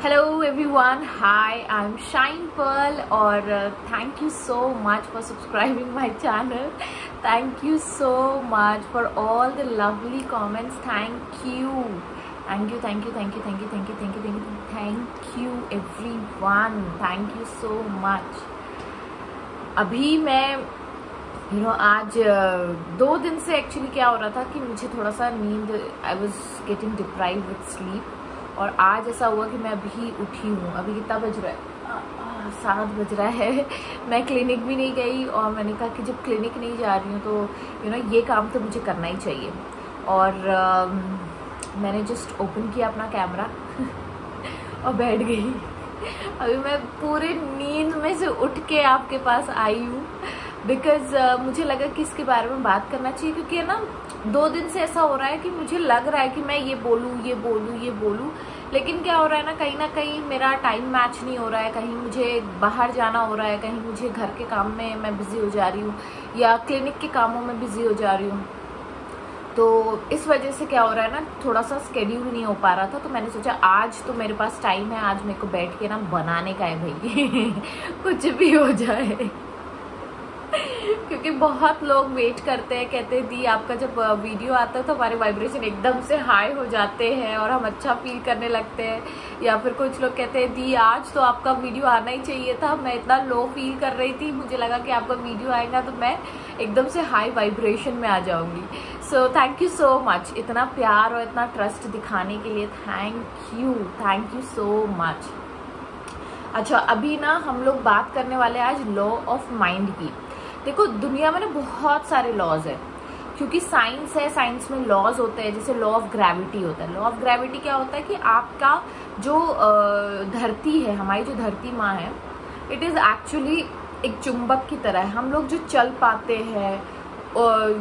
Hello everyone, hi, I'm Shine Pearl और thank you so much for subscribing my channel. Thank you so much for all the lovely comments. Thank you everyone. Thank you so much. अभी मैं आज 2 दिन से actually क्या हो रहा था कि मुझे थोड़ा सा नींद, I was getting deprived with sleep. और आज ऐसा हुआ कि मैं अभी उठी हूँ। अभी कितना बज रहा है? 7 बज रहा है। मैं क्लिनिक भी नहीं गई और मैंने कहा कि जब क्लिनिक नहीं जा रही हूँ तो ये काम तो मुझे करना ही चाहिए। और मैंने जस्ट ओपन किया अपना कैमरा और बैठ गई। अभी मैं पूरे नींद में से उठ के आपके पास आई हूँ बिकॉज मुझे लगा कि इसके बारे में बात करना चाहिए, क्योंकि है ना 2 दिन से ऐसा हो रहा है कि मुझे लग रहा है कि मैं ये बोलूँ, लेकिन क्या हो रहा है ना कहीं मेरा टाइम मैच नहीं हो रहा है। कहीं मुझे बाहर जाना हो रहा है, कहीं मुझे घर के काम में मैं बिजी हो जा रही हूँ या क्लिनिक के कामों में बिजी हो जा रही हूँ। तो इस वजह से क्या हो रहा है ना, थोड़ा सा स्केड्यूल नहीं हो पा रहा था। तो मैंने सोचा आज तो मेरे पास टाइम है, आज मेरे को बैठ के ना बनाने का है भाई कुछ भी हो जाए क्योंकि बहुत लोग वेट करते हैं, कहते हैं दी आपका जब वीडियो आता है तो हमारे वाइब्रेशन एकदम से हाई हो जाते हैं और हम अच्छा फील करने लगते हैं। या फिर कुछ लोग कहते हैं दी आज तो आपका वीडियो आना ही चाहिए था, मैं इतना लो फील कर रही थी, मुझे लगा कि आपका वीडियो आएगा तो मैं एकदम से हाई वाइब्रेशन में आ जाऊंगी। So thank you so much, इतना प्यार और इतना ट्रस्ट दिखाने के लिए थैंक यू सो मच। अच्छा, अभी ना हम लोग बात करने वाले हैं आज लॉ ऑफ माइंड की। देखो, दुनिया में ना बहुत सारे लॉज है, क्योंकि साइंस है, साइंस में लॉज होते हैं। जैसे लॉ ऑफ ग्रेविटी होता है। लॉ ऑफ ग्रेविटी क्या होता है कि आपका जो धरती है, हमारी जो धरती माँ है, इट इज़ एक्चुअली एक चुंबक की तरह है। हम लोग जो चल पाते हैं और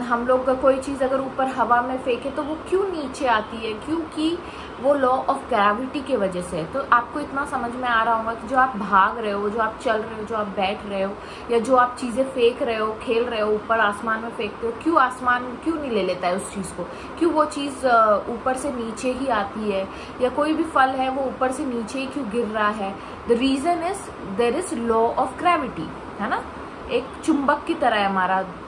हम लोग का कोई चीज़ अगर ऊपर हवा में फेंके तो वो क्यों नीचे आती है, क्योंकि वो लॉ ऑफ ग्रेविटी के वजह से। तो आपको इतना समझ में आ रहा होगा कि जो आप भाग रहे हो, जो आप चल रहे हो, जो आप बैठ रहे हो, या जो आप चीज़ें फेंक रहे हो, खेल रहे हो, ऊपर आसमान में फेंकते हो, क्यों आसमान क्यों नहीं ले लेता है उस चीज़ को, क्यों वो चीज़ ऊपर से नीचे ही आती है, या कोई भी फल है वो ऊपर से नीचे ही क्यों गिर रहा है। The reason is there is law of gravity, है ना। एक चुंबक की तरह है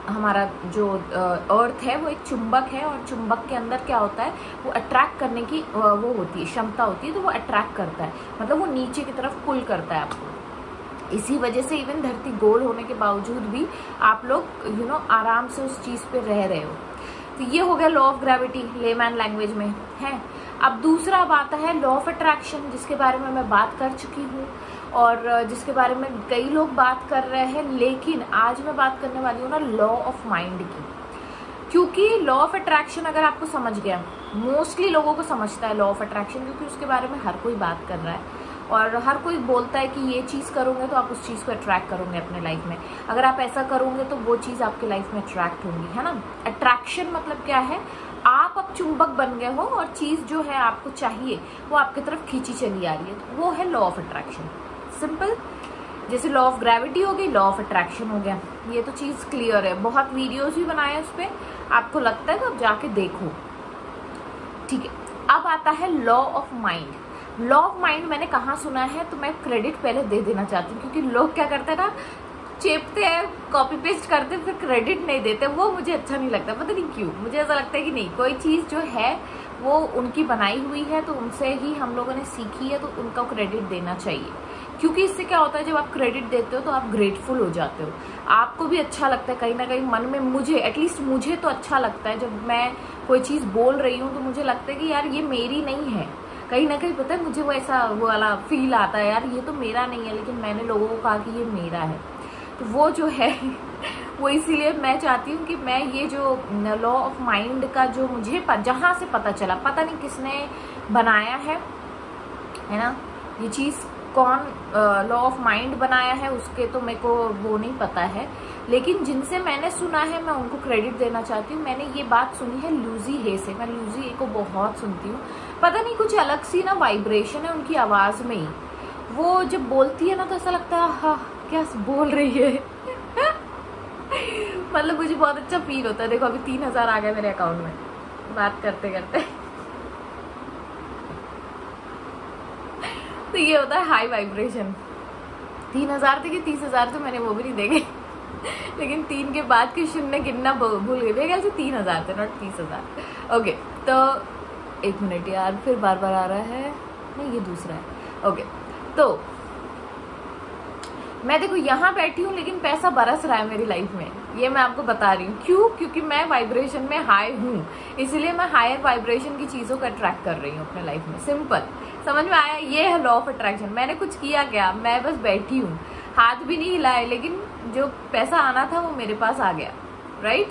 हमारा जो अर्थ है, वो एक चुंबक है। और चुंबक के अंदर क्या होता है, वो अट्रैक्ट करने की वो होती है, क्षमता होती है। तो वो अट्रैक्ट करता है, मतलब वो नीचे की तरफ पुल करता है आपको। इसी वजह से इवन धरती गोल होने के बावजूद भी आप लोग आराम से उस चीज़ पे रह रहे हो। तो ये हो गया law of gravity, layman language में है। अब दूसरा अब आता है लॉ ऑफ अट्रैक्शन, जिसके बारे में मैं बात कर चुकी हूँ और जिसके बारे में कई लोग बात कर रहे हैं। लेकिन आज मैं बात करने वाली हूँ ना लॉ ऑफ माइंड की, क्योंकि लॉ ऑफ अट्रैक्शन अगर आपको समझ गया, मोस्टली लोगों को समझता है लॉ ऑफ अट्रैक्शन, क्योंकि उसके बारे में हर कोई बात कर रहा है और हर कोई बोलता है कि ये चीज़ करोगे तो आप उस चीज़ को अट्रैक्ट करोगे अपने लाइफ में, अगर आप ऐसा करोगे तो वो चीज़ आपके लाइफ में अट्रैक्ट होगी, है ना। अट्रैक्शन मतलब क्या है, आप अब चुंबक बन गए हो और चीज़ जो है आपको चाहिए वो आपकी तरफ खींची चली आ रही है, तो वो है लॉ ऑफ अट्रैक्शन। सिंपल, जैसे लॉ ऑफ ग्रेविटी हो गई, लॉ ऑफ अट्रैक्शन हो गया। ये तो चीज़ क्लियर है, बहुत वीडियोस भी बनाए उस पर, आपको लगता है तो आप जाके देखो, ठीक है। अब आता है law of mind. Law of mind मैंने कहाँ सुना है, तो मैं क्रेडिट पहले दे देना चाहती हूँ, क्योंकि लोग क्या करते हैं ना, चेपते हैं, कॉपी पेस्ट करते हैं, फिर क्रेडिट नहीं देते। वो मुझे अच्छा नहीं लगता, पता नहीं क्यों। मुझे ऐसा लगता है कि नहीं, कोई चीज़ जो है वो उनकी बनाई हुई है, तो उनसे ही हम लोगों ने सीखी है, तो उनका क्रेडिट देना चाहिए। क्योंकि इससे क्या होता है, जब आप क्रेडिट देते हो तो आप ग्रेटफुल हो जाते हो, आपको भी अच्छा लगता है कहीं ना कहीं मन में। मुझे एटलीस्ट मुझे तो अच्छा लगता है, जब मैं कोई चीज़ बोल रही हूँ तो मुझे लगता है कि यार ये मेरी नहीं है। कहीं ना कहीं पता है मुझे वो ऐसा वो वाला फील आता है, यार ये तो मेरा नहीं है, लेकिन मैंने लोगों को कहा कि ये मेरा है। तो वो जो है वो इसीलिए मैं चाहती हूँ कि मैं ये जो लॉ ऑफ माइंड का जो मुझे जहाँ से पता चला, पता नहीं किसने बनाया है ना ये चीज़, कौन लॉ ऑफ माइंड बनाया है उसके तो मेरे को वो नहीं पता है, लेकिन जिनसे मैंने सुना है मैं उनको क्रेडिट देना चाहती हूँ। मैंने ये बात सुनी है लूजी हे से, मैं लूजी हे को बहुत सुनती हूँ। पता नहीं कुछ अलग सी ना वाइब्रेशन है उनकी आवाज़ में ही, वो जब बोलती है ना तो ऐसा लगता है हाँ क्या बोल रही है मतलब मुझे बहुत अच्छा फील होता है। देखो अभी 3000 आ गए मेरे अकाउंट में बात करते करते तो ये होता है हाई वाइब्रेशन। 3000 थे कि 30,000 तो मैंने वो भी नहीं देखे लेकिन 3 के बाद के शून्य गिनना भूल गई। मेरे ख्याल से 3000 थे, नॉट 30,000। ओके, तो 1 मिनट यार, फिर बार बार आ रहा है, नहीं ये दूसरा है। ओके, तो मैं देखो यहाँ बैठी हूँ लेकिन पैसा बरस रहा है मेरी लाइफ में, ये मैं आपको बता रही हूँ। क्यों? क्योंकि मैं वाइब्रेशन में हाई हूँ, इसलिए मैं हायर वाइब्रेशन की चीज़ों को अट्रैक्ट कर रही हूँ अपने लाइफ में। सिंपल, समझ में आया? ये है लॉ ऑफ अट्रैक्शन। मैंने कुछ किया क्या? मैं बस बैठी हूँ, हाथ भी नहीं हिलाए, लेकिन जो पैसा आना था वो मेरे पास आ गया, राइट?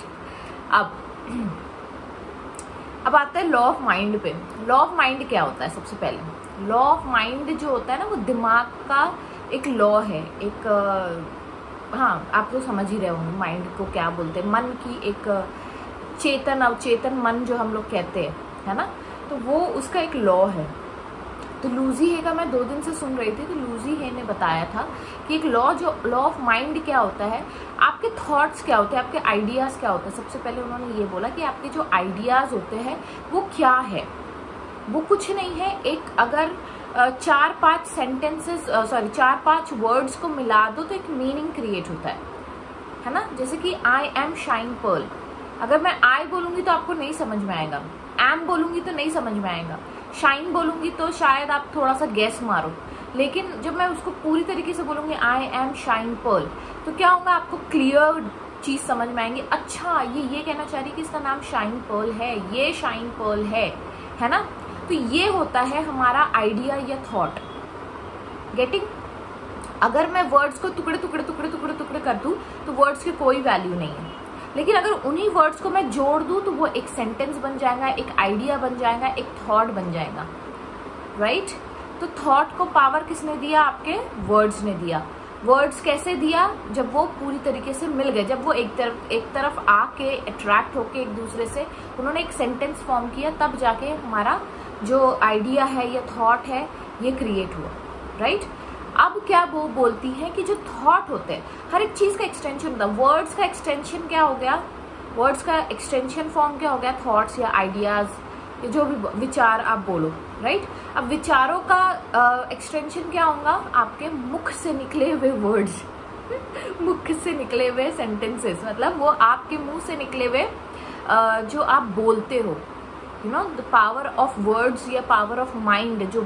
अब आता है लॉ ऑफ माइंड पे। लॉ ऑफ माइंड क्या होता है? सबसे पहले लॉ ऑफ माइंड जो होता है ना, वो दिमाग का एक लॉ है, एक हाँ, आप तो समझ ही रहे होंगे माइंड को क्या बोलते हैं। मन की एक चेतन अवचेतन मन जो हम लोग कहते हैं, है ना, तो वो उसका एक लॉ है। तो लूजी हे का मैं 2 दिन से सुन रही थी, तो लूजी हे ने बताया था कि एक लॉ, जो लॉ ऑफ माइंड क्या होता है, आपके थॉट्स क्या होते हैं, आपके आइडियाज़ क्या होते हैं। सबसे पहले उन्होंने ये बोला कि आपके जो आइडियाज़ होते हैं वो क्या है। वो कुछ नहीं है, एक अगर 4-5 सेंटेंसेस, 4-5 वर्ड्स को मिला दो तो एक मीनिंग क्रिएट होता है ना। जैसे कि आई एम शाइन पर्ल, अगर मैं आई बोलूंगी तो आपको नहीं समझ में आएगा, एम बोलूंगी तो नहीं समझ में आएगा, शाइन बोलूंगी तो शायद आप थोड़ा सा गैस मारो, लेकिन जब मैं उसको पूरी तरीके से बोलूंगी आई एम शाइन पर्ल, तो क्या होगा, आपको क्लियर चीज समझ में आएंगी। अच्छा, ये कहना चाह रही कि इसका नाम शाइन पर्ल है, ये शाइन पर्ल है ना। तो ये होता है हमारा आइडिया या थॉट। गेटिंग? अगर मैं वर्ड्स को टुकड़े टुकड़े टुकड़े टुकड़े टुकड़े कर दूं तो वर्ड्स की कोई वैल्यू नहीं है, लेकिन अगर उन्हीं वर्ड्स को मैं जोड़ दूं तो वो एक सेंटेंस बन जाएगा, एक आइडिया बन जाएगा, एक थॉट बन जाएगा, राइट? तो थॉट को पावर किसने दिया? आपके वर्ड्स ने दिया। वर्ड्स कैसे दिया? जब वो पूरी तरीके से मिल गए, जब वो एक तरफ आके अट्रैक्ट होके एक दूसरे से उन्होंने एक सेंटेंस फॉर्म किया, तब जाके हमारा जो आइडिया है या थॉट है ये क्रिएट हुआ, राइट? अब क्या वो बोलती है कि जो थॉट होते हैं, हर एक चीज का एक्सटेंशन होता है। वर्ड्स का एक्सटेंशन क्या हो गया? वर्ड्स का एक्सटेंशन फॉर्म क्या हो गया? थॉट्स या आइडियाज, जो भी विचार आप बोलो, राइट? अब विचारों का एक्सटेंशन क्या होगा? आपके मुख से निकले हुए वर्ड्स मुख से निकले हुए सेंटेंसेस, मतलब वो आपके मुंह से निकले हुए जो आप बोलते हो, you know, the power of words या पावर ऑफ माइंड, जो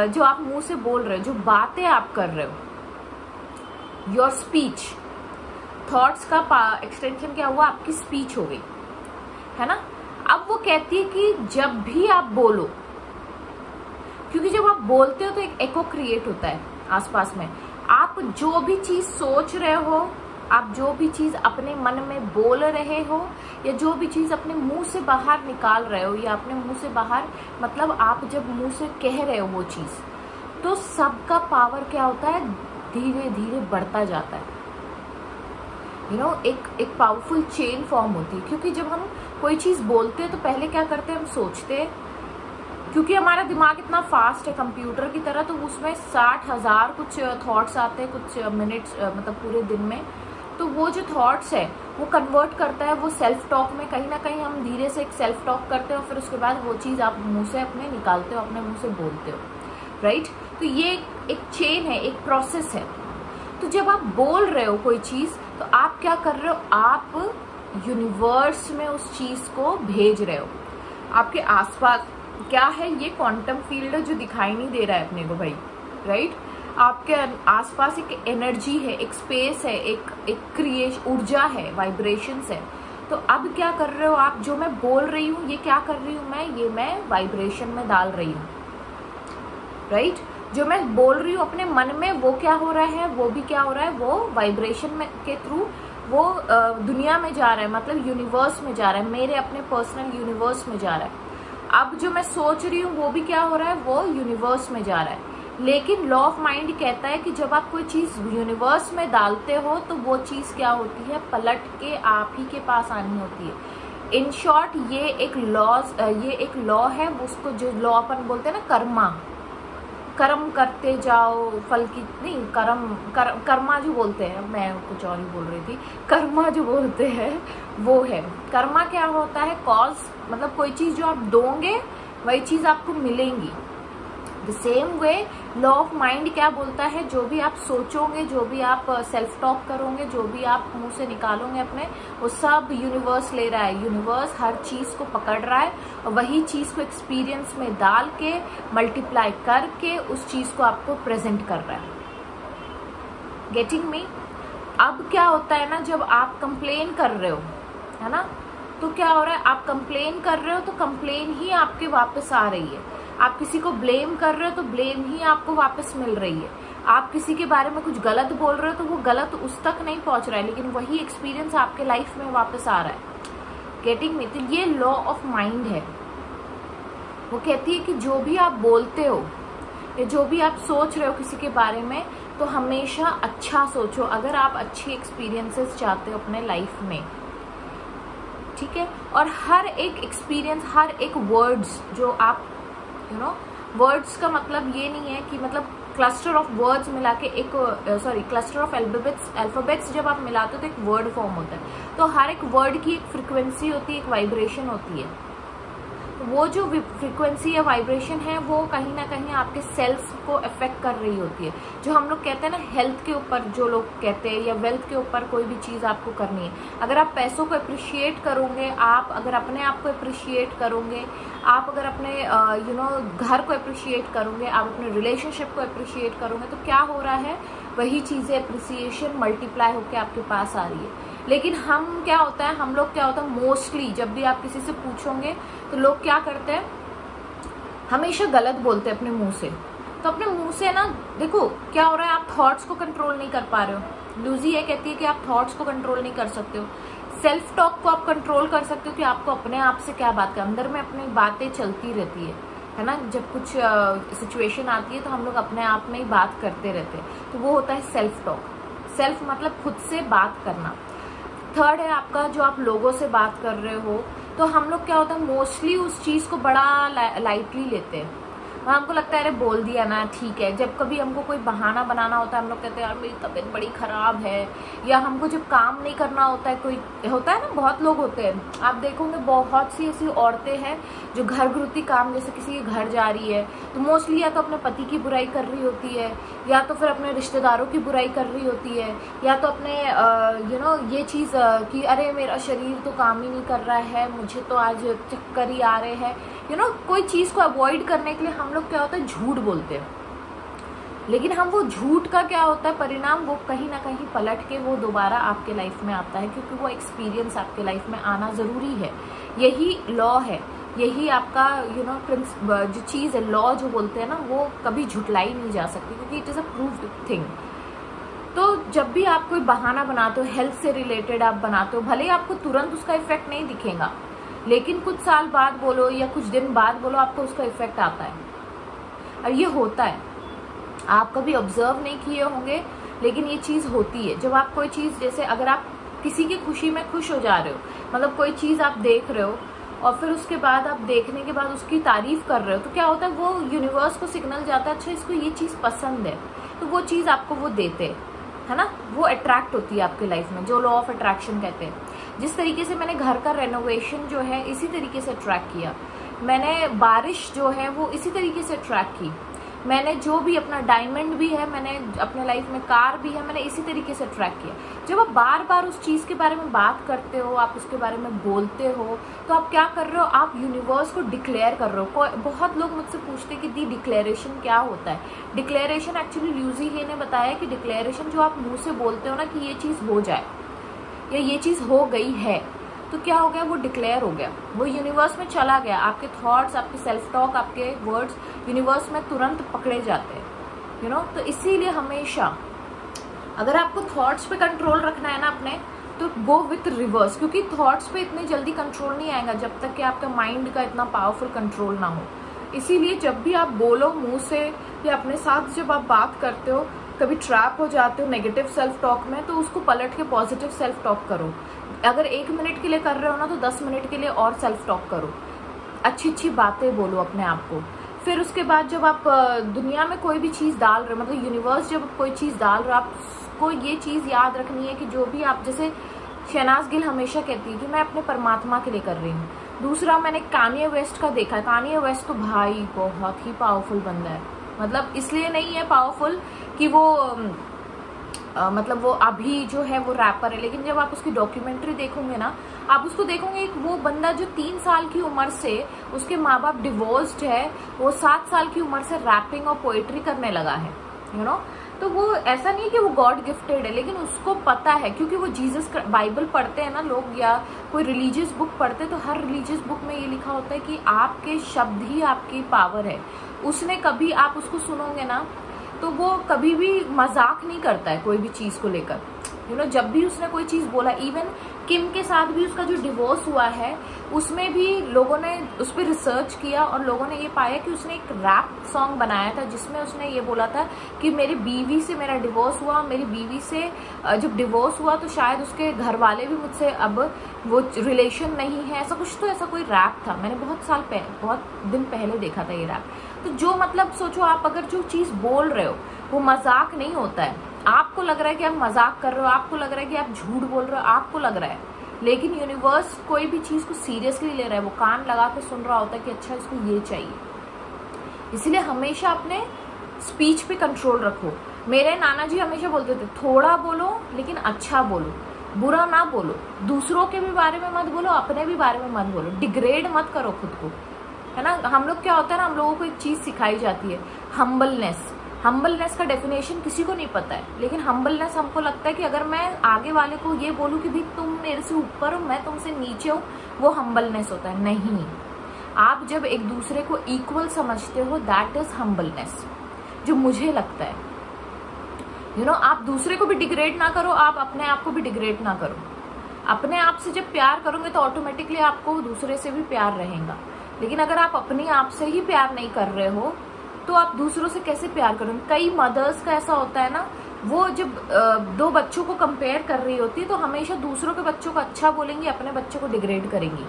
जो आप मुंह से बोल रहे हो, जो बातें आप कर रहे हो, योर स्पीच। थॉट्स का एक्सटेंशन क्या हुआ? आपकी स्पीच हो गई, है ना। अब वो कहती है कि जब भी आप बोलो, क्योंकि जब आप बोलते हो तो एक एको क्रिएट होता है आसपास में। आप जो भी चीज सोच रहे हो, आप जो भी चीज अपने मन में बोल रहे हो, या जो भी चीज अपने मुंह से बाहर निकाल रहे हो, या अपने मुंह से बाहर मतलब आप जब मुंह से कह रहे हो वो चीज, तो सबका पावर क्या होता है? धीरे धीरे बढ़ता जाता है, यू नो, एक पावरफुल चेन फॉर्म होती है। क्योंकि जब हम कोई चीज बोलते हैं तो पहले क्या करते हैं? हम सोचते हैं, क्योंकि हमारा दिमाग इतना फास्ट है कंप्यूटर की तरह, तो उसमें 60,000 कुछ थॉट्स आते हैं कुछ मिनट्स, मतलब पूरे दिन में। तो वो जो थॉट्स है वो कन्वर्ट करता है वो सेल्फ टॉक में। कहीं ना कहीं हम धीरे से एक सेल्फ टॉक करते हो, फिर उसके बाद वो चीज आप मुंह से अपने निकालते हो, अपने मुंह से बोलते हो, राइट? तो ये एक चेन है, एक प्रोसेस है। तो जब आप बोल रहे हो कोई चीज, तो आप क्या कर रहे हो? आप यूनिवर्स में उस चीज को भेज रहे हो। आपके आसपास क्या है? ये क्वांटम फील्ड है जो दिखाई नहीं दे रहा है अपने को भाई, राइट? आपके आसपास एक एनर्जी है, एक स्पेस है, एक क्रिएशन, ऊर्जा है, वाइब्रेशंस है। तो अब क्या कर रहे हो आप? जो मैं बोल रही हूँ, ये क्या कर रही हूँ मैं वाइब्रेशन में डाल रही हूँ, राइट? जो मैं बोल रही हूँ अपने मन में, वो क्या हो रहा है? वो भी क्या हो रहा है? वो वाइब्रेशन में के थ्रू वो दुनिया में जा रहा है, मतलब यूनिवर्स में जा रहा है, मेरे अपने पर्सनल यूनिवर्स में जा रहा है। अब जो मैं सोच रही हूँ वो भी क्या हो रहा है? वो यूनिवर्स में जा रहा है। लेकिन लॉ ऑफ माइंड कहता है कि जब आप कोई चीज यूनिवर्स में डालते हो तो वो चीज क्या होती है? पलट के आप ही के पास आनी होती है। इन शॉर्ट ये एक लॉ है, उसको जो लॉ अपन बोलते हैं ना, कर्म करते जाओ फल की नहीं, कर्मा जो बोलते हैं, मैं कुछ और ही बोल रही थी, कर्मा जो बोलते हैं वो है। कर्मा क्या होता है? कॉज, मतलब कोई चीज जो आप दोगे वही चीज आपको मिलेंगी, the same way law of mind क्या बोलता है, जो भी आप सोचोगे, जो भी आप सेल्फ टॉक करोगे, जो भी आप मुंह से निकालोगे अपने, वो सब यूनिवर्स ले रहा है। यूनिवर्स हर चीज को पकड़ रहा है और वही चीज को एक्सपीरियंस में डाल के मल्टीप्लाई करके उस चीज को आपको प्रेजेंट कर रहा है। Getting me? अब क्या होता है ना, जब आप कंप्लेन कर रहे हो, है ना, तो क्या हो रहा है, आप कंप्लेन कर रहे हो तो कंप्लेन ही आपके वापस आ रही है। आप किसी को ब्लेम कर रहे हो तो ब्लेम ही आपको वापस मिल रही है। आप किसी के बारे में कुछ गलत बोल रहे हो तो वो गलत उस तक नहीं पहुंच रहा है, लेकिन वही एक्सपीरियंस आपके लाइफ में वापस आ रहा है। Getting me? तो ये लॉ ऑफ माइंड है। वो कहती है कि जो भी आप बोलते हो या जो भी आप सोच रहे हो किसी के बारे में, तो हमेशा अच्छा सोचो अगर आप अच्छी एक्सपीरियंसेस चाहते हो अपने लाइफ में, ठीक है। और हर एक एक्सपीरियंस, हर एक वर्ड्स जो आप वर्ड्स का मतलब ये नहीं है कि मतलब क्लस्टर ऑफ वर्ड्स मिला के एक क्लस्टर ऑफ अल्फाबेट्स जब आप मिलाते हो तो एक वर्ड फॉर्म होता है। तो हर एक वर्ड की एक फ्रिक्वेंसी होती है, एक वाइब्रेशन होती है। वो जो फ्रीक्वेंसी या वाइब्रेशन है वो कहीं ना कहीं आपके सेल्स को अफेक्ट कर रही होती है। जो हम लोग कहते हैं ना, हेल्थ के ऊपर जो लोग कहते हैं या वेल्थ के ऊपर कोई भी चीज आपको करनी है, अगर आप पैसों को अप्रिशिएट करोगे, आप अगर अपने आप को अप्रिशिएट करोगे, आप अगर अपने घर को अप्रिशिएट करोगे, आप अपने रिलेशनशिप को अप्रिशिएट करोगे, तो क्या हो रहा है, वही चीजें अप्रिसिएशन मल्टीप्लाई होकर आपके पास आ रही है। लेकिन हम क्या होता है, हम लोग क्या होता है, मोस्टली जब भी आप किसी से पूछोगे तो लोग क्या करते हैं, हमेशा गलत बोलते हैं अपने मुंह से। तो अपने मुंह से ना, देखो क्या हो रहा है, आप थॉट्स को कंट्रोल नहीं कर पा रहे हो। लूजी ये कहती है कि आप थॉट्स को कंट्रोल नहीं कर सकते हो। सेल्फ टॉक को आप कंट्रोल कर सकते हो कि आपको अपने आप से क्या बात करना, अंदर में अपनी बातें चलती रहती है ना। जब कुछ सिचुएशन आती है तो हम लोग अपने आप में ही बात करते रहते हैं, तो वो होता है सेल्फ टॉक। सेल्फ मतलब खुद से बात करना। थर्ड है आपका, जो आप लोगों से बात कर रहे हो, तो हम लोग क्या होता है, मोस्टली उस चीज को बड़ा लाइटली लेते हैं। हमको लगता है अरे बोल दिया ना, ठीक है। जब कभी हमको कोई बहाना बनाना होता है, हम लोग कहते हैं यार मेरी तबीयत बड़ी खराब है, या हमको जब काम नहीं करना होता है, कोई होता है ना, बहुत लोग होते हैं, आप देखोगे बहुत सी ऐसी औरतें हैं जो घर गृहस्थी काम, जैसे किसी के घर जा रही है तो मोस्टली या तो अपने पति की बुराई कर रही होती है, या तो फिर अपने रिश्तेदारों की बुराई कर रही होती है, या तो अपने ये चीज कि अरे मेरा शरीर तो काम ही नहीं कर रहा है, मुझे तो आज चक्कर ही आ रहे हैं, कोई चीज को अवॉइड करने के लिए हम लोग क्या होता है, झूठ बोलते हैं। लेकिन हम वो झूठ का क्या होता है परिणाम, वो कहीं ना कहीं पलट के वो दोबारा आपके लाइफ में आता है, क्योंकि वो एक्सपीरियंस आपके लाइफ में आना जरूरी है। यही लॉ है, यही आपका जो चीज है, लॉ जो बोलते हैं ना, वो कभी झुटलाई नहीं जा सकती, क्योंकि it is a proved thing. तो जब भी आप कोई बहाना बनाते हो, हेल्थ से रिलेटेड आप बनाते हो, भले ही आपको तुरंत उसका इफेक्ट नहीं दिखेगा, लेकिन कुछ साल बाद बोलो या कुछ दिन बाद बोलो, आपको उसका इफेक्ट आता है। और ये होता है, आप कभी ऑब्जर्व नहीं किए होंगे, लेकिन ये चीज होती है। जब आप कोई चीज, जैसे अगर आप किसी की खुशी में खुश हो जा रहे हो, मतलब कोई चीज आप देख रहे हो और फिर उसके बाद आप देखने के बाद उसकी तारीफ कर रहे हो, तो क्या होता है, वो यूनिवर्स को सिग्नल जाता है, अच्छा इसको ये चीज पसंद है, तो वो चीज आपको वो देते है ना, वो अट्रैक्ट होती है आपके लाइफ में, जो लॉ ऑफ अट्रैक्शन कहते हैं। जिस तरीके से मैंने घर का रेनोवेशन जो है इसी तरीके से ट्रैक किया, मैंने बारिश जो है वो इसी तरीके से ट्रैक की, मैंने जो भी अपना डायमंड भी है, मैंने अपने लाइफ में कार भी है, मैंने इसी तरीके से ट्रैक किया। जब आप बार बार उस चीज के बारे में बात करते हो, आप उसके बारे में बोलते हो, तो आप क्या कर रहे हो, आप यूनिवर्स को डिक्लेयर कर रहे हो। बहुत लोग मुझसे पूछते हैं कि दी डिक्लेरेशन क्या होता है। डिक्लेरेशन एक्चुअली ल्यूजी ही ने बताया कि डिक्लेरेशन जो आप मुंह से बोलते हो ना कि ये चीज हो जाए या ये चीज हो गई है, तो क्या हो गया, वो डिक्लेयर हो गया, वो यूनिवर्स में चला गया। आपके थॉट्स, आपके सेल्फ टॉक, आपके वर्ड्स यूनिवर्स में तुरंत पकड़े जाते हैं, तो इसीलिए हमेशा अगर आपको थॉट्स पे कंट्रोल रखना है ना अपने, तो गो विथ रिवर्स, क्योंकि थॉट्स पे इतनी जल्दी कंट्रोल नहीं आएगा जब तक कि आपका माइंड का इतना पावरफुल कंट्रोल ना हो। इसीलिए जब भी आप बोलो मुंह से या अपने साथ जब आप बात करते हो, कभी ट्रैप हो जाते हो नेगेटिव सेल्फ टॉक में, तो उसको पलट के पॉजिटिव सेल्फ टॉक करो। अगर 1 मिनट के लिए कर रहे हो ना, तो 10 मिनट के लिए और सेल्फ टॉक करो, अच्छी अच्छी बातें बोलो अपने आप को। फिर उसके बाद जब आप दुनिया में कोई भी चीज डाल रहे हो, मतलब यूनिवर्स जब कोई चीज डाल रहे हो, आपको ये चीज याद रखनी है कि जो भी आप, जैसे शहनाज गिल हमेशा कहती है कि मैं अपने परमात्मा के लिए कर रही हूँ। दूसरा, मैंने कान्ये वेस्ट का देखा है, कान्ये वेस्ट तो भाई बहुत ही पावरफुल बंदा है, मतलब इसलिए नहीं है पावरफुल कि वो मतलब वो अभी जो है वो रैपर है, लेकिन जब आप उसकी डॉक्यूमेंट्री देखोगे ना, आप उसको देखोगे एक वो बंदा जो 3 साल की उम्र से, उसके माँ बाप डिवोर्स्ड है, वो 7 साल की उम्र से रैपिंग और पोएट्री करने लगा है, यू नो। तो वो ऐसा नहीं है कि वो गॉड गिफ्टेड है, लेकिन उसको पता है, क्योंकि वो जीसस बाइबल पढ़ते हैं ना लोग, या कोई रिलीजियस बुक पढ़ते हैं, तो हर रिलीजियस बुक में ये लिखा होता है कि आपके शब्द ही आपकी पावर है। उसने कभी, आप उसको सुनोगे ना तो वो कभी भी मजाक नहीं करता है कोई भी चीज को लेकर, यू नो। जब भी उसने कोई चीज बोला, इवन किम के साथ भी उसका जो डिवोर्स हुआ है उसमें भी लोगों ने उस पर रिसर्च किया और लोगों ने ये पाया कि उसने एक रैप सॉन्ग बनाया था जिसमें उसने ये बोला था कि मेरी बीवी से मेरा डिवोर्स हुआ, मेरी बीवी से जब डिवोर्स हुआ तो शायद उसके घर वाले भी मुझसे अब वो रिलेशन नहीं है, ऐसा कुछ। तो ऐसा कोई रैप था, मैंने बहुत दिन पहले देखा था ये रैप। तो जो मतलब सोचो, आप अगर जो चीज बोल रहे हो वो मजाक नहीं होता है, आपको लग रहा है कि आप मजाक कर रहे हो, आपको लग रहा है कि आप झूठ बोल रहे हो, आपको लग रहा है, लेकिन यूनिवर्स कोई भी चीज को सीरियसली ले रहा है, वो कान लगा के सुन रहा होता है कि अच्छा इसको ये चाहिए। इसलिए हमेशा अपने स्पीच पे कंट्रोल रखो। मेरे नाना जी हमेशा बोलते थे थोड़ा बोलो लेकिन अच्छा बोलो, बुरा ना बोलो, दूसरों के भी बारे में मत बोलो, अपने भी बारे में मत बोलो, डिग्रेड मत करो खुद को, है ना। हम लोग क्या होता है ना, हम लोगों को एक चीज सिखाई जाती है, हम्बलनेस। हम्बलनेस का डेफिनेशन किसी को नहीं पता है, लेकिन हम्बलनेस हमको लगता है कि अगर मैं आगे वाले को ये बोलूं कि भाई तुम मेरे से ऊपर हो, मैं तुमसे नीचे हूं, वो हम्बलनेस होता है। नहीं, आप जब एक दूसरे को इक्वल समझते हो, दैट इज हम्बलनेस, जो मुझे लगता है, यू नो। आप दूसरे को भी डिग्रेड ना करो, आप अपने आप को भी डिग्रेड ना करो। अपने आप से जब प्यार करोगे तो ऑटोमेटिकली आपको दूसरे से भी प्यार रहेगा, लेकिन अगर आप अपने आप से ही प्यार नहीं कर रहे हो तो आप दूसरों से कैसे प्यार करोगे। कई मदर्स का ऐसा होता है ना, वो जब दो बच्चों को कंपेयर कर रही होती है तो हमेशा दूसरों के बच्चों को अच्छा बोलेंगी, अपने बच्चों को डिग्रेड करेंगी,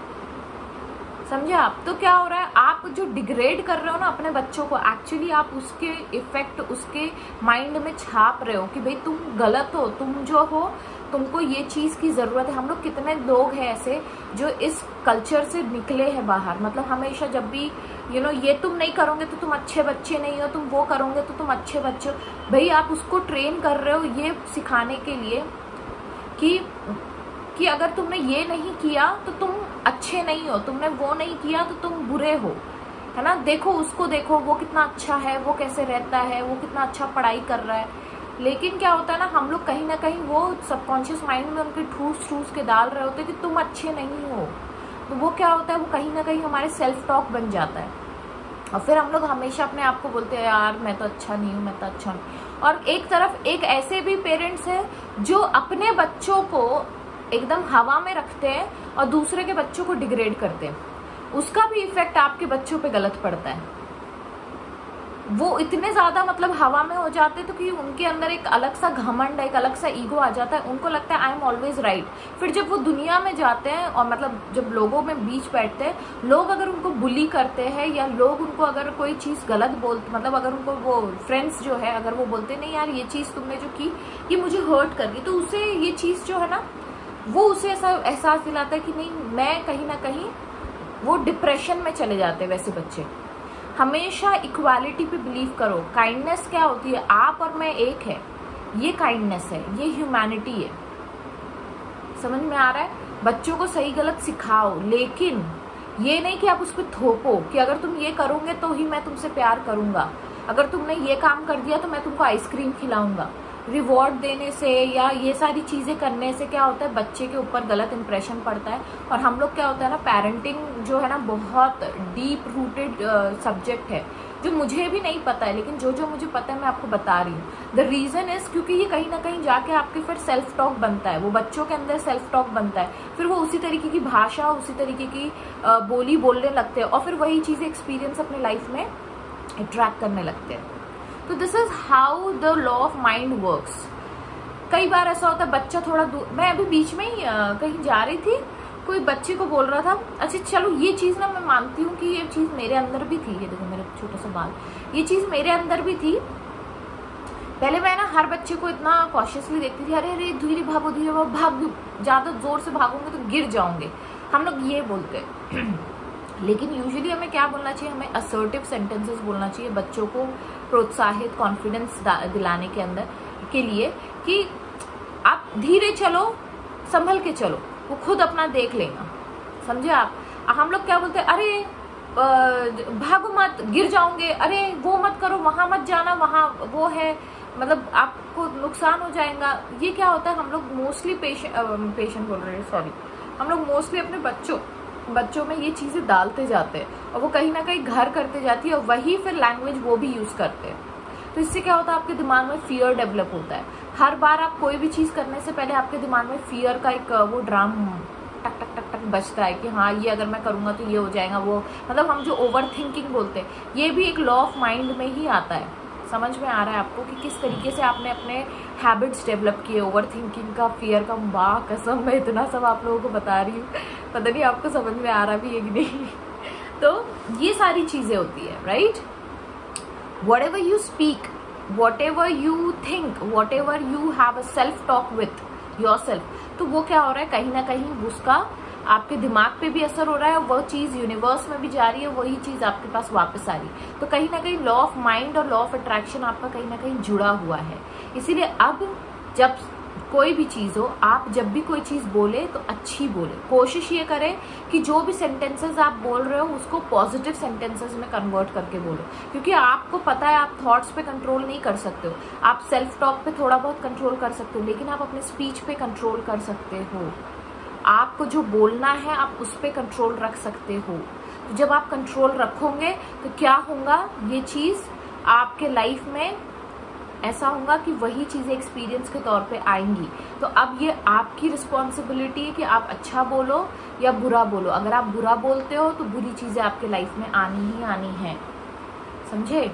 समझे आप। तो क्या हो रहा है, आप जो डिग्रेड कर रहे हो ना अपने बच्चों को, एक्चुअली आप उसके इफेक्ट उसके माइंड में छाप रहे हो कि भाई तुम गलत हो, तुम जो हो, तुमको ये चीज की जरूरत है। हम लोग कितने लोग हैं ऐसे जो इस कल्चर से निकले हैं बाहर, मतलब हमेशा जब भी यू नो ये तुम नहीं करोगे तो तुम अच्छे बच्चे नहीं हो, तुम वो करोगे तो तुम अच्छे बच्चे हो। भाई आप उसको ट्रेन कर रहे हो ये सिखाने के लिए कि अगर तुमने ये नहीं किया तो तुम अच्छे नहीं हो, तुमने वो नहीं किया तो तुम बुरे हो, है ना। देखो उसको, देखो वो कितना अच्छा है, वो कैसे रहता है, वो कितना अच्छा पढ़ाई कर रहा है। लेकिन क्या होता है ना, हम लोग कहीं ना कहीं वो सबकॉन्शियस माइंड में उनके ठूस के डाल रहे होते हैं कि तुम अच्छे नहीं हो। तो वो क्या होता है, वो कहीं ना कहीं हमारे सेल्फ टॉक बन जाता है, और फिर हम लोग हमेशा अपने आप को बोलते हैं यार मैं तो अच्छा नहीं हूँ, मैं तो अच्छा नहीं। और एक तरफ एक ऐसे भी पेरेंट्स हैं जो अपने बच्चों को एकदम हवा में रखते हैं और दूसरे के बच्चों को डिग्रेड करते हैं, उसका भी इफेक्ट आपके बच्चों पे गलत पड़ता है। वो इतने ज्यादा मतलब हवा में हो जाते हैं तो कि उनके अंदर एक अलग सा घमंड, एक अलग सा ईगो आ जाता है, उनको लगता है आई एम ऑलवेज राइट। फिर जब वो दुनिया में जाते हैं और मतलब जब लोगों में बीच बैठते हैं, लोग अगर उनको बुली करते हैं या लोग उनको अगर कोई चीज गलत बोलते, मतलब अगर उनको वो फ्रेंड्स जो है अगर वो बोलते नहीं यार ये चीज तुमने जो की ये मुझे हर्ट कर गई, तो उसे ये चीज जो है ना वो उसे ऐसा एहसास दिलाता है कि नहीं मैं कहीं ना कहीं, वो डिप्रेशन में चले जाते हैं वैसे बच्चे। हमेशा इक्वालिटी पे बिलीव करो। काइंडनेस क्या होती है, आप और मैं एक है, ये काइंडनेस है, ये ह्यूमैनिटी है। समझ में आ रहा है। बच्चों को सही गलत सिखाओ, लेकिन ये नहीं कि आप उस पर थोपो कि अगर तुम ये करोगे तो ही मैं तुमसे प्यार करूंगा, अगर तुमने ये काम कर दिया तो मैं तुमको आइसक्रीम खिलाऊंगा। रिवॉर्ड देने से या ये सारी चीजें करने से क्या होता है, बच्चे के ऊपर गलत इंप्रेशन पड़ता है। और हम लोग क्या होता है ना, पेरेंटिंग जो है ना बहुत डीप रूटेड सब्जेक्ट है जो मुझे भी नहीं पता है, लेकिन जो मुझे पता है मैं आपको बता रही हूँ। द रीजन इज क्योंकि ये कहीं ना कहीं जाके आपके फिर सेल्फ टॉक बनता है, वो बच्चों के अंदर सेल्फ टॉक बनता है, फिर वो उसी तरीके की भाषा, उसी तरीके की बोली बोलने लगते हैं और फिर वही चीजें एक्सपीरियंस अपने लाइफ में अट्रैक्ट करने लगते हैं। तो this is how the law of mind works. कई बार ऐसा होता है बच्चा थोड़ा दूर, मैं अभी बीच में ही कहीं जा रही थी, कोई बच्चे को बोल रहा था, अच्छा चलो ये चीज ना मैं मानती हूँ कि ये चीज मेरे अंदर भी थी, ये देखो मेरा छोटा सा बाल, ये चीज मेरे अंदर भी थी। पहले मैं ना हर बच्चे को इतना कॉशियसली देखती थी, अरे अरे धीरे भागो, भाग, ज्यादा जोर से भागोगे तो गिर जाओगे, हम लोग ये बोलते हैं। लेकिन यूजुअली हमें क्या बोलना चाहिए, हमें असर्टिव सेंटेंसेस बोलना चाहिए बच्चों को प्रोत्साहित, कॉन्फिडेंस दिलाने के अंदर के लिए कि आप धीरे चलो, संभल के चलो, वो खुद अपना देख लेगा। समझे आप? हम लोग क्या बोलते हैं, अरे भागो मत, गिर जाओगे, अरे वो मत करो, वहां मत जाना, वहां वो है, मतलब आपको नुकसान हो जाएगा। ये क्या होता है, हम लोग मोस्टली पेशेंट बोल रहे हैं, सॉरी, हम लोग मोस्टली अपने बच्चों में ये चीजें डालते जाते हैं और वो कहीं ना कहीं घर करते जाती है और वही फिर लैंग्वेज वो भी यूज करते हैं। तो इससे क्या होता है, आपके दिमाग में फियर डेवलप होता है। हर बार आप कोई भी चीज करने से पहले आपके दिमाग में फियर का एक वो ड्राम टक टक टक टक बजता है कि हाँ ये अगर मैं करूंगा तो ये हो जाएगा, वो मतलब हम जो ओवर थिंकिंग बोलते हैं, ये भी एक लॉ ऑफ माइंड में ही आता है। समझ में आ रहा है आपको कि किस तरीके से आपने अपने हैबिट्स डेवलप किए, ओवर थिंकिंग का, फियर का। वाह कसम, मैं इतना सब आप लोगों को बता रही हूँ, पता नहीं आपको समझ में आ रहा भी है कि नहीं। तो ये सारी चीजें होती है, right. whatever you speak, whatever you think, whatever you have a self talk with yourself, तो वो क्या हो रहा है, कहीं ना कहीं उसका आपके दिमाग पे भी असर हो रहा है, वो चीज यूनिवर्स में भी जा रही है, वही चीज आपके पास वापस आ रही है। तो कहीं ना कहीं लॉ ऑफ माइंड और लॉ ऑफ अट्रैक्शन आपका कहीं ना कहीं जुड़ा हुआ है। इसीलिए अब जब कोई भी चीज हो, आप जब भी कोई चीज बोले तो अच्छी बोले। कोशिश ये करें कि जो भी सेंटेंसेस आप बोल रहे हो उसको पॉजिटिव सेंटेंसेस में कन्वर्ट करके बोलो, क्योंकि आपको पता है आप थॉट्स पे कंट्रोल नहीं कर सकते हो। आप सेल्फ टॉक पे थोड़ा बहुत कंट्रोल कर सकते हो, लेकिन आप अपने स्पीच पे कंट्रोल कर सकते हो। आपको जो बोलना है आप उस पे कंट्रोल रख सकते हो। तो जब आप कंट्रोल रखोगे तो क्या होगा, ये चीज आपके लाइफ में ऐसा होगा कि वही चीजें एक्सपीरियंस के तौर पे आएंगी। तो अब ये आपकी रिस्पॉन्सिबिलिटी है कि आप अच्छा बोलो या बुरा बोलो। अगर आप बुरा बोलते हो तो बुरी चीजें आपके लाइफ में आनी ही आनी है, समझे।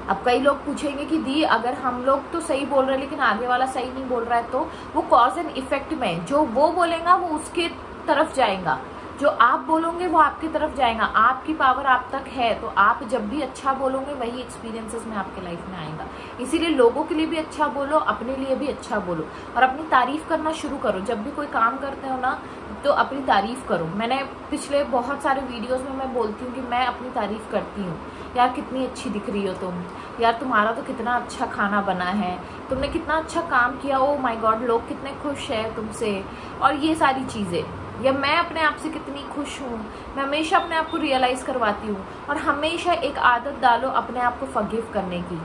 अब कई लोग पूछेंगे कि दी अगर हम लोग तो सही बोल रहे हैं लेकिन आगे वाला सही नहीं बोल रहा है, तो वो कॉज एंड इफेक्ट में जो वो बोलेगा वो उसके तरफ जाएगा, जो आप बोलोगे वो आपकी तरफ जाएगा। आपकी पावर आप तक है, तो आप जब भी अच्छा बोलोगे वही एक्सपीरियंसेस में आपके लाइफ में आएगा। इसीलिए लोगों के लिए भी अच्छा बोलो, अपने लिए भी अच्छा बोलो और अपनी तारीफ करना शुरू करो। जब भी कोई काम करते हो ना तो अपनी तारीफ करो। मैंने पिछले बहुत सारे वीडियोस में मैं बोलती हूँ कि मैं अपनी तारीफ करती हूँ, यार कितनी अच्छी दिख रही हो तुम, यार तुम्हारा तो कितना अच्छा खाना बना है, तुमने कितना अच्छा काम किया, ओ माय गॉड लोग कितने खुश है तुमसे, और ये सारी चीजें। या मैं अपने आप से कितनी खुश हूँ, मैं हमेशा अपने आप को रियलाइज करवाती हूँ। और हमेशा एक आदत डालो अपने आप को फॉरगिव करने की।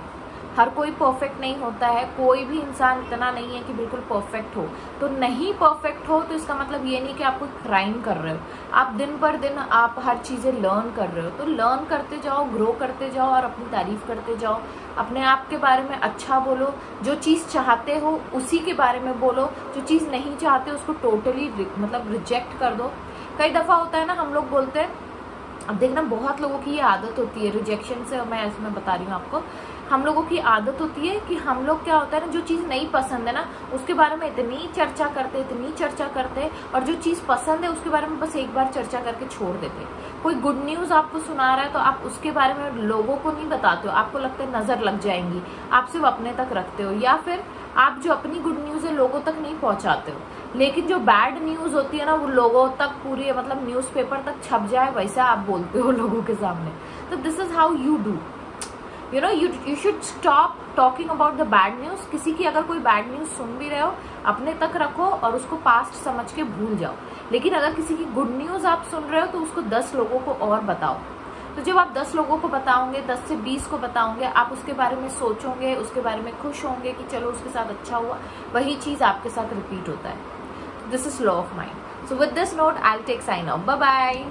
हर कोई परफेक्ट नहीं होता है, कोई भी इंसान इतना नहीं है कि बिल्कुल परफेक्ट हो। तो नहीं परफेक्ट हो तो इसका मतलब ये नहीं कि आप कोई क्राइम कर रहे हो। आप दिन पर दिन आप हर चीज़ें लर्न कर रहे हो, तो लर्न करते जाओ, ग्रो करते जाओ और अपनी तारीफ करते जाओ। अपने आप के बारे में अच्छा बोलो, जो चीज़ चाहते हो उसी के बारे में बोलो, जो चीज़ नहीं चाहते उसको टोटली मतलब रिजेक्ट कर दो। कई दफ़ा होता है ना, हम लोग बोलते हैं, अब देखना बहुत लोगों की ये आदत होती है रिजेक्शन से, मैं इसमें बता रही हूँ आपको, हम लोगों की आदत होती है कि हम लोग क्या होता है ना, जो चीज़ नहीं पसंद है ना उसके बारे में इतनी चर्चा करते और जो चीज़ पसंद है उसके बारे में बस एक बार चर्चा करके छोड़ देते। कोई गुड न्यूज़ आपको सुना रहा है तो आप उसके बारे में लोगों को नहीं बताते हो, आपको लगता है नज़र लग जाएंगी, आप सिर्फ अपने तक रखते हो, या फिर आप जो अपनी गुड न्यूज़ है लोगों तक नहीं पहुँचाते हो। लेकिन जो बैड न्यूज़ होती है ना वो लोगों तक पूरी मतलब न्यूज़पेपर तक छप जाए वैसा आप बोलते हो लोगों के सामने। तो this is how you do, you know, you should stop talking about the bad news. किसी की अगर कोई बैड न्यूज़ सुन भी रहे हो अपने तक रखो और उसको पास्ट समझ के भूल जाओ। लेकिन अगर किसी की गुड न्यूज़ आप सुन रहे हो तो उसको 10 लोगों को और बताओ। तो जब आप 10 लोगों को बताओगे, 10 से 20 को बताओगे, आप उसके बारे में सोचोगे, उसके बारे में खुश होंगे कि चलो उसके साथ अच्छा हुआ, वही चीज़ आपके साथ रिपीट होता है। This is law of mind. So with this note I will take sign off, bye bye.